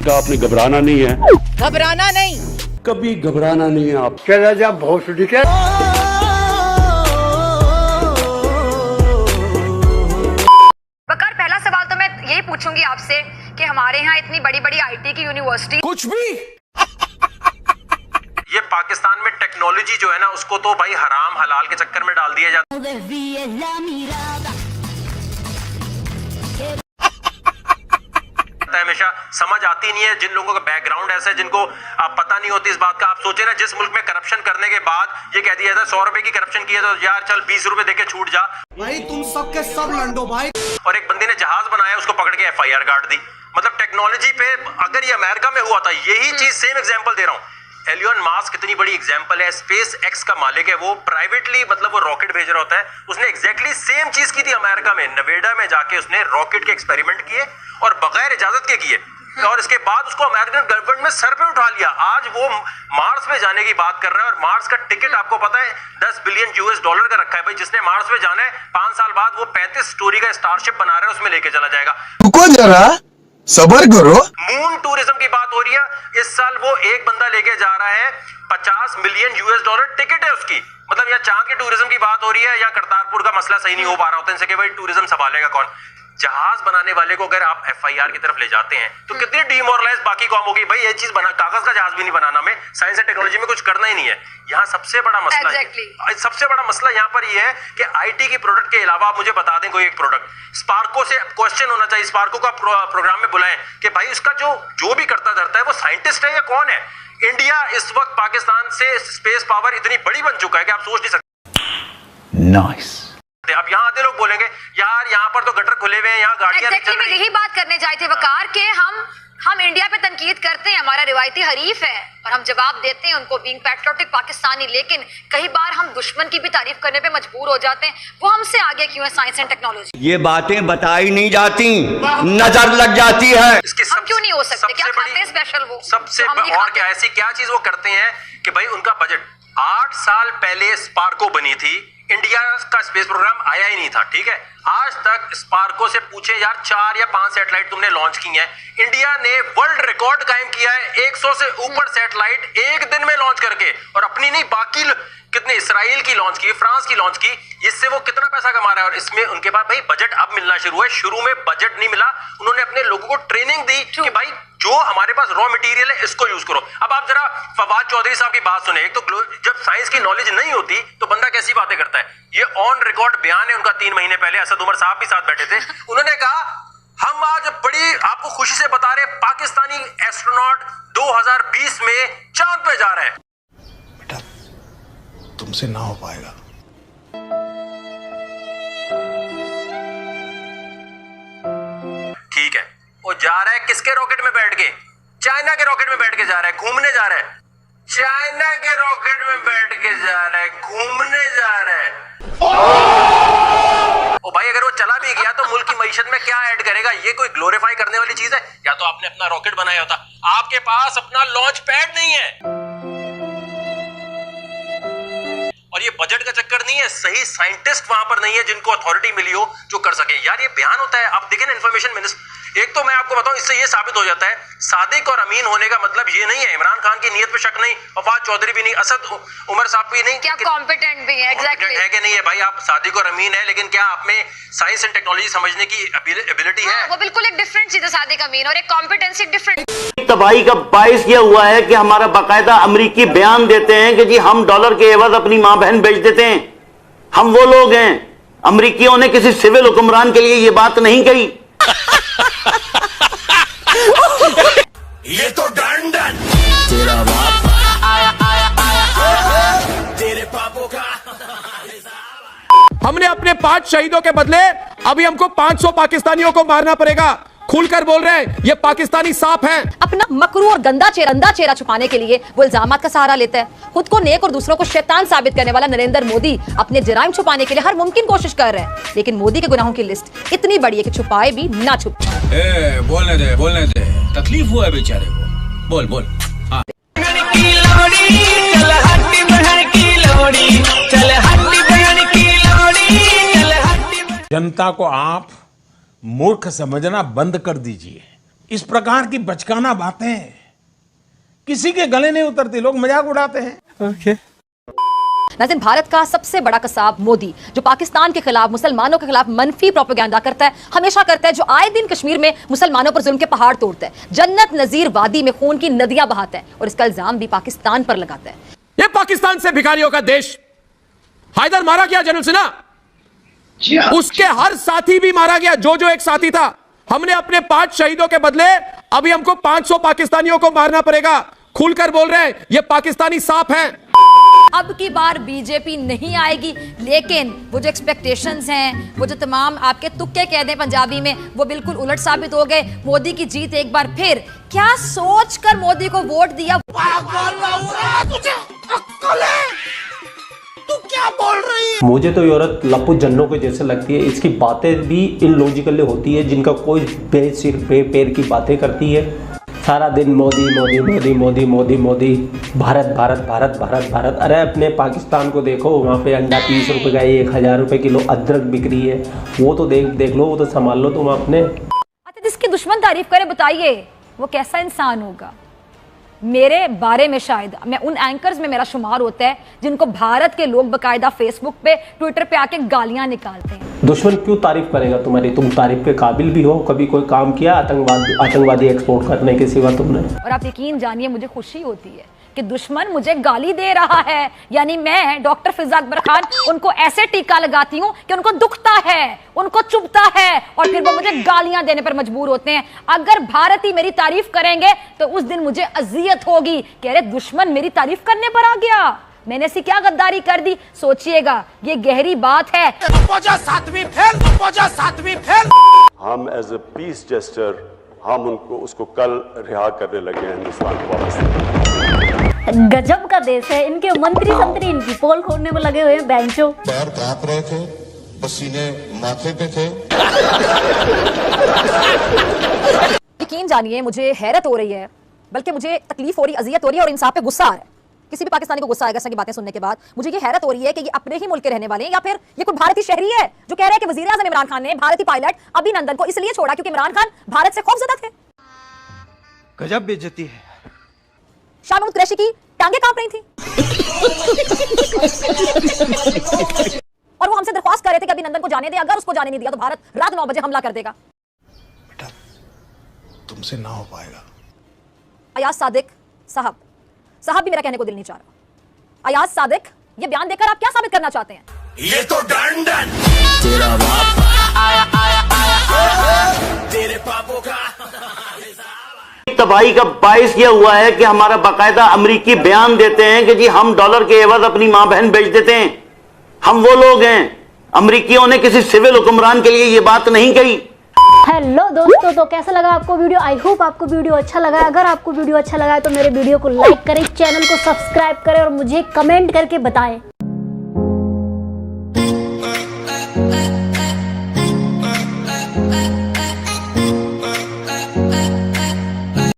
का आपने घबराना नहीं है, घबराना नहीं, कभी घबराना नहीं है आप। चला जा भोसड़ी के। वकार, पहला सवाल तो मैं यही पूछूंगी आपसे कि हमारे यहाँ इतनी बड़ी बड़ी आईटी की यूनिवर्सिटी, कुछ भी ये पाकिस्तान में टेक्नोलॉजी जो है ना उसको तो भाई हराम हलाल के चक्कर में डाल दिया जाता है। हमेशा समझ आती नहीं है जिन लोगों का बैकग्राउंड ऐसा है जिनको आप पता नहीं होती इस बात का। आप सोचे ना जिस मुल्क में करप्शन करने के बाद ये कह दिया था 100 रुपए की करप्शन किया तो यार चल 20 रुपए देके छूट जा भाई, तुम सब के सब लंडो भाई। और एक बंदे ने जहाज बनाया उसको पकड़ के FIR काट दी। मतलब टेक्नोलॉजी पे अगर ये अमेरिका में हुआ था, यही चीज सेम एग्जांपल दे रहा हूँ। एलियन मास्क कितनी बड़ी एग्जांपल है, स्पेस एक्स का मालिक है, वो प्राइवेटली मतलब वो रॉकेट भेज रहा होता है। उसने एग्जैक्टली सेम चीज की थी अमेरिका में, नवेडा में जाके उसने रॉकेट के एक्सपेरिमेंट किए और बगैर इजाजत के किए और इसके बाद उसको अमेरिकन गवर्नमेंट में सर पे उठा लिया। आज वो मार्स में जाने की बात कर रहा है और मार्स का टिकट आपको पता है $10 बिलियन का रखा है। भाई जिसने मार्स में जाना है 5 साल बाद वो 35 स्टोरी का स्टारशिप बना रहा है, उसमें लेके चला जाएगा। रुको जरा सबर करो। मून टूरिज्म की बात हो रही है, इस साल वो एक बंदा लेके जा रहा है $50 मिलियन टिकट है उसकी। मतलब यहाँ चांद के टूरिज्म की बात हो रही है या करतारपुर का मसला सही नहीं हो पा रहा होता इनसे कि भाई टूरिज्म संभालेगा कौन। जहाज बनाने वाले को अगर आप FIR की तरफ ले जाते हैं तो कितनी डिमोरलाइज बाकी कौम होगी। भाई ये चीज बना, कागज का जहाज भी नहीं बनाना, में साइंस एंड टेक्नोलॉजी में कुछ करना ही नहीं है। यहाँ सबसे बड़ा मसला सबसे बड़ा मसला यहाँ पर ये है कि IT की प्रोडक्ट के अलावा आप मुझे बता दें कोई एक प्रोडक्ट। स्पार्को से क्वेश्चन होना चाहिए, स्पार्को का प्रोग्राम में बुलाएं कि भाई उसका जो भी करता धरता है वो साइंटिस्ट है या कौन है। इंडिया इस वक्त पाकिस्तान से स्पेस पावर इतनी बड़ी बन चुका है कि आप सोच नहीं सकते। नाइस। अब यहाँ आते लोग बोलेंगे यार यहाँ पर तो गटर खुले हुए हैं, यहाँ गाड़ियां एग्जैक्टली मैं यही बात करने चाहती थी वकार के हम इंडिया पे तनकीद करते हैं, हमारा रिवायती हरीफ है और हम जवाब देते हैं उनको बीइंग पैट्रियोटिक पाकिस्तानी, लेकिन कई बार हम दुश्मन की भी तारीफ करने पे मजबूर हो जाते हैं। वो हमसे आगे क्यों है साइंस एंड टेक्नोलॉजी? ये बातें बताई नहीं जाती, नजर लग जाती है। हम क्यों नहीं हो सकते? क्या खाते हैं स्पेशल वो? सबसे और क्या ऐसी क्या चीज वो करते हैं कि भाई उनका बजट 8 साल पहले स्पार्को बनी थी, इंडिया का स्पेस प्रोग्राम आया ही नहीं था। ठीक है, आज तक स्पार्को से पूछे यार 4 या 5 सैटेलाइट तुमने लॉन्च की हैं। इंडिया ने वर्ल्ड रिकॉर्ड कायम किया है 100 से ऊपर सैटेलाइट एक दिन में लॉन्च करके, और अपनी नहीं बाकी कितने इसराइल की लॉन्च की, फ्रांस की लॉन्च की। इससे वो कितना पैसा कमा रहा है और इसमें उनके पास भाई बजट अब मिलना शुरू है। शुरू में बजट नहीं मिला, उन्होंने अपने लोगों को ट्रेनिंग दी कि भाई जो हमारे पास रॉ मटेरियल है इसको यूज करो। अब आप जरा फवाद चौधरी साहब की बात सुने। एक तो जब साइंस की नॉलेज नहीं होती तो बंदा कैसी बातें करता है। ये ऑन रिकॉर्ड बयान है उनका 3 महीने पहले, असद उमर साहब भी साथ बैठे थे। उन्होंने कहा हम आज बड़ी आपको खुशी से बता रहे पाकिस्तानी एस्ट्रोनॉट 2020 में चांद पे जा रहे हैं। बेटा तुमसे ना हो पाएगा। ठीक है, वो जा रहा है किसके रॉकेट में बैठ के? चाइना के रॉकेट में बैठ के जा रहा है, घूमने जा रहा है। चाइना के रॉकेट में बैठ के जा रहा है, घूमने जा रहा है। ओ भाई अगर वो चला भी गया तो मुल्क की मईशत में क्या ऐड करेगा? ये कोई ग्लोरीफाई करने वाली चीज है? या तो आपने अपना रॉकेट बनाया होता। आपके पास अपना लॉन्च पैड नहीं है और ये बजट का चक्कर नहीं है, सही साइंटिस्ट वहां पर नहीं है जिनको अथॉरिटी मिली हो जो कर सके। यार ये बयान होता है, आप देखें ना इन्फॉर्मेशन मिनिस्टर। एक तो मैं आपको बताऊं, इससे ये साबित हो जाता है सादिक और अमीन होने का मतलब ये नहीं है इमरान खान की नीयत पे शक नहीं, फवाद चौधरी भी नहीं, असद उमर साहब भी नहीं, क्या कॉम्पिटेंट भी है? एग्जैक्टली है कि नहीं है भाई? आप सादिक और अमीन है, लेकिन क्या आप में साइंस एंड टेक्नोलॉजी समझने की एबिलिटी है? वो बिल्कुल एक डिफरेंट चीज है सादिक अमीन, और एक कॉम्पिटेंसी डिफरेंट। तबाही का बाइस यह हुआ है कि हमारा बाकायदा अमरीकी बयान देते हैं कि जी हम डॉलर के एवज अपनी मां बहन बेच देते हैं। हम वो लोग हैं, अमरीकियों ने किसी सिविल हुक्मरान के लिए ये बात नहीं कही। ये तो डन तेरा बाप तेरे पापों का। हमने अपने 5 शहीदों के बदले अभी हमको 500 पाकिस्तानियों को मारना पड़ेगा। खुलकर बोल रहे हैं ये पाकिस्तानी सांप हैं। अपना मकरू और गंदा चेहरा छुपाने के लिए वो इल्जामात का सहारा लेता है। खुद को नेक और दूसरों को शैतान साबित करने वाला नरेंद्र मोदी अपने जराइम छुपाने के लिए हर मुमकिन कोशिश कर रहे हैं, लेकिन मोदी के गुनाहों की लिस्ट इतनी बड़ी है कि छुपाए भी ना छुपाए। बोलने दे, तकलीफ हुआ है बेचारे को। बोल हाँ। जनता को आप मूर्ख समझना बंद कर दीजिए। इस प्रकार की बचकाना बातें किसी के गले नहीं उतरती, लोग मजाक उड़ाते हैं। नाज़रीन, भारत का सबसे बड़ा कसाब मोदी, जो पाकिस्तान के खिलाफ, मुसलमानों के खिलाफ मनफी प्रोपेगेंडा करता है, हमेशा करता है, जो आए दिन कश्मीर में मुसलमानों पर जुल्म के पहाड़ तोड़ता है, जन्नत नजीर वादी में खून की नदियां बहाता है और इसका इल्जाम भी पाकिस्तान पर लगाता है। ये पाकिस्तान से भिखारियों का देश। हैदर मारा गया जनरल सिन्हा, उसके हर साथी भी मारा गया, जो एक साथी था। हमने अपने 5 शहीदों के बदले अभी हमको 500 पाकिस्तानियों को मारना पड़ेगा। खुलकर बोल रहे हैं, ये पाकिस्तानी सांप हैं। अब की बार बीजेपी नहीं आएगी, लेकिन वो जो एक्सपेक्टेशंस हैं, वो जो तमाम आपके तुक्के कह दें पंजाबी में, वो बिल्कुल उलट साबित हो गए। मोदी की जीत एक बार फिर। क्या सोचकर मोदी को वोट दिया? तू क्या बोल रही है? मुझे तो ये औरत लप्पू जन्नों के जैसे लगती है। इसकी बातें भी इलॉजिकल होती है, जिनका कोई बेसिर पैर की बातें करती है। सारा दिन मोदी मोदी मोदी मोदी मोदी मोदी, भारत भारत भारत भारत भारत। अरे अपने पाकिस्तान को देखो, वहाँ पे अंडा 30 रुपये का, 1000 रुपये किलो अदरक बिक रही है। वो तो देख लो, वो तो संभाल लो तुम अपने। अच्छा, जिसकी दुश्मन तारीफ करे, बताइए वो कैसा इंसान होगा? मेरे बारे में शायद मैं उन एंकर्स में मेरा शुमार होता है जिनको भारत के लोग बकायदा फेसबुक पे, ट्विटर पे आके गालियां निकालते हैं। दुश्मन क्यों तारीफ करेगा तुम्हारी? तुम तारीफ के काबिल भी हो? कभी कोई काम किया आतंकवादी एक्सपोर्ट करने के सिवा तुमने? और आप यकीन जानिए, मुझे खुशी होती है कि दुश्मन मुझे गाली दे रहा है, यानी मैं डॉक्टर फिजा अकबर खान उनको ऐसे टीका लगाती हूं कि उनको दुखता है, उनको चुभता है, और फिर वो मुझे गालियां देने पर मजबूर होते हैं। अगर भारती मेरी तारीफ करेंगे तो उस दिन मुझे अजियत होगी कि अरे दुश्मन मेरी तारीफ करने पर आ गया, मैंने ऐसी क्या गद्दारी कर दी। सोचिएगा, ये गहरी बात है। हम एज ए पीस जेस्टर हम उसको कल रिहा करने लगे हैं हिंदुस्तान को वापस। गजब का देश है। इनके मंत्री संतरी इनकी पोल खोलने में लगे हुए हैं। बेंचो पैर कांप रहे थे, पसीने माथे पे थे। यकीन जानिए, मुझे हैरत हो रही है, बल्कि मुझे तकलीफ हो रही, अजियत हो रही है और इंसान पे गुस्सा आ रहा है। किसी भी पाकिस्तानी को गुस्सा आएगा ऐसी बातें सुनने के बाद। मुझे ये हैरत हो रही है कि ये अपने ही मुल्क के रहने वाले हैं या फिर ये कोई भारतीय शहरी है जो कह रहे हैं कि वजीर आज़म इमरान खान ने भारतीय पायलट अभिनंदन को इसलिए छोड़ा क्योंकि इमरान खान भारत से खौफजदा थे। गजब बेइज्जती है। शाह महमूद कुरैशी की टांगे कांप रही थी और वो हमसे दरख्वास्त कर रहे थे कि अभिनंदन को जाने दे, अगर उसको जाने नहीं दिया तो भारत रात 9 बजे हमला कर देगा। बेटा, तुमसे ना हो पाएगा। अयाज सादिक साहब भी मेरा कहने को दिल नहीं चाह रहा। अयाज सादिक, ये बयान देकर आप क्या साबित करना चाहते हैं? ये तो डंडन तेरा बाप तेरे पापों का तबाही का बाइस यह हुआ है कि हमारा बाकायदा अमरीकी बयान देते हैं कि जी हम डॉलर के एवज अपनी मां बहन बेच देते हैं। हम वो लोग हैं। अमरीकियों ने किसी सिविल हुक्मरान के लिए ये बात नहीं कही। हेलो दोस्तों, तो कैसा लगा आपको वीडियो? आई होप आपको वीडियो अच्छा लगा। अगर आपको वीडियो अच्छा लगा है तो मेरे वीडियो को लाइक करें, चैनल को सब्सक्राइब करें और मुझे कमेंट करके बताएं।